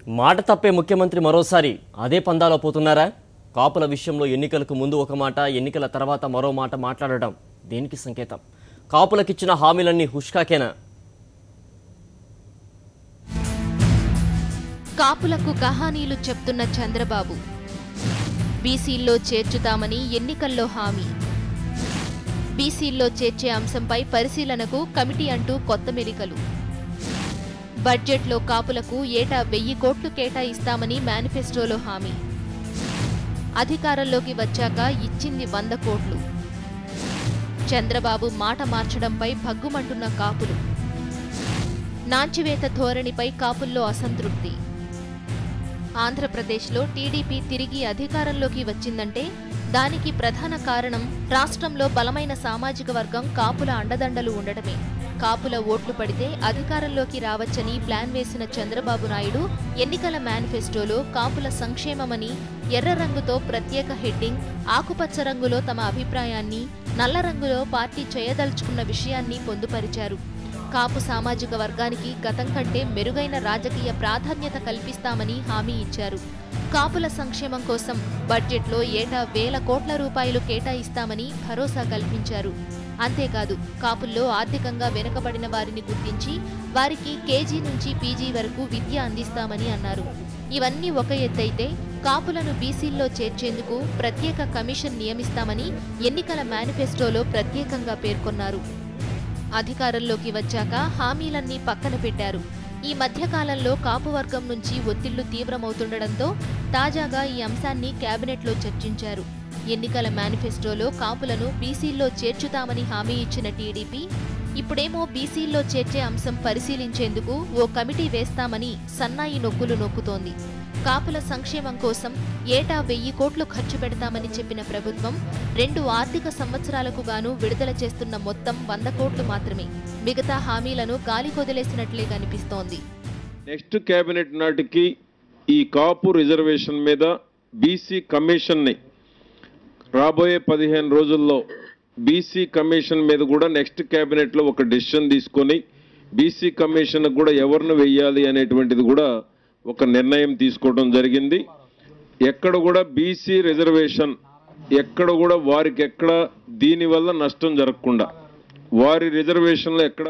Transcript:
మాట తప్పే ముఖ్యమంత్రి మరోసారి అదే పందాలో పోతున్నారా? కాపుల విషయంలో ఎన్నికలకు ముందు ఒక మాట, ఎన్నికల తర్వాత మరో మాట మాట్లాడడం దేనికి సంకేతం? కాపులకిచ్చిన హామీలన్నీ హుష్కాకేనా? కాపులకు కహానీలు చెప్తున్న చంద్రబాబు, బీసీల్లో చేర్చుతామని ఎన్నికల్లో హామీ. బీసీల్లో చేర్చే అంశంపై పరిశీలనకు కమిటీ అంటూ కొత్త మెలికలు. బడ్జెట్లో కాపులకు ఏటా 1000 కోట్లు కేటాయిస్తామని మేనిఫెస్టోలో హామీ. అధికారంలోకి వచ్చాక ఇచ్చింది 100 కోట్లు. చంద్రబాబు మాట మార్చడంపై భగ్గుమంటున్న కాపులు. నాంచివేత ధోరణిపై కాపుల్లో అసంతృప్తి. ఆంధ్రప్రదేశ్లో టీడీపీ తిరిగి అధికారంలోకి వచ్చిందంటే దానికి ప్రధాన కారణం రాష్ట్రంలో బలమైన సామాజిక వర్గం కాపుల అండదండలు ఉండటమే. కాపుల ఓట్లు పడితే అధికారంలోకి రావచ్చని ప్లాన్ వేసిన చంద్రబాబు నాయుడు ఎన్నికల మేనిఫెస్టోలో కాపుల సంక్షేమమని ఎర్ర రంగుతో ప్రత్యేక హెడ్డింగ్, ఆకుపచ్చ రంగులో తమ అభిప్రాయాన్ని, నల్ల రంగులో పార్టీ చేయదలుచుకున్న విషయాన్ని పొందుపరిచారు. కాపు సామాజిక వర్గానికి గతం కంటే మెరుగైన రాజకీయ ప్రాధాన్యత కల్పిస్తామని హామీ ఇచ్చారు. కాపుల సంక్షేమం కోసం బడ్జెట్లో ఏటా 1000 కోట్ల రూపాయలు కేటాయిస్తామని భరోసా కల్పించారు. అంతేకాదు, కాపుల్లో ఆర్థికంగా వెనుకబడిన వారిని గుర్తించి వారికి కేజీ నుంచి పీజీ వరకు విద్య అందిస్తామని అన్నారు. ఇవన్నీ ఒక ఎత్తైతే కాపులను బీసీల్లో చేర్చేందుకు ప్రత్యేక కమిషన్ నియమిస్తామని ఎన్నికల మేనిఫెస్టోలో ప్రత్యేకంగా పేర్కొన్నారు. అధికారంలోకి వచ్చాక హామీలన్నీ పక్కన పెట్టారు. ఈ మధ్యకాలంలో కాపు వర్గం నుంచి ఒత్తిళ్లు తీవ్రమవుతుండటంతో తాజాగా ఈ అంశాన్ని కేబినెట్లో చర్చించారు. ఎన్నికల మేనిఫెస్టోలో కాపులను బీసీల్లో చేర్చుతామని హామీ ఇచ్చిన టీడీపీ ఇప్పుడేమో బీసీల్లో చేర్చే అంశం పరిశీలించేందుకు ఓ కమిటీ వేస్తామని సన్నాయి నొక్కులు నొక్కుతోంది. కాపుల సంక్షేమం కోసం ఏటా 1000 కోట్లు ఖర్చు పెడతామని చెప్పిన ప్రభుత్వం 2 ఆర్థిక సంవత్సరాలకు గాను విడుదల చేస్తున్న మొత్తం 100 కోట్లు మాత్రమే. మిగతా హామీలను గాలి కొదిలేసినట్లే కనిపిస్తోంది. నెక్స్ట్ కేబినెట్ నాటికి ఈ కాపు రిజర్వేషన్ మీద బీసీ కమిషన్ని రాబోయే 15 రోజుల్లో బీసీ కమిషన్ మీద కూడా నెక్స్ట్ కేబినెట్లో ఒక డెసిషన్ తీసుకొని బీసీ కమిషన్ కూడా ఎవరిని వెయ్యాలి అనేటువంటిది కూడా ఒక నిర్ణయం తీసుకోవడం జరిగింది. ఎక్కడ కూడా బీసీ రిజర్వేషన్ ఎక్కడ కూడా వారికి ఎక్కడ దీనివల్ల నష్టం జరగకుండా వారి రిజర్వేషన్లో ఎక్కడ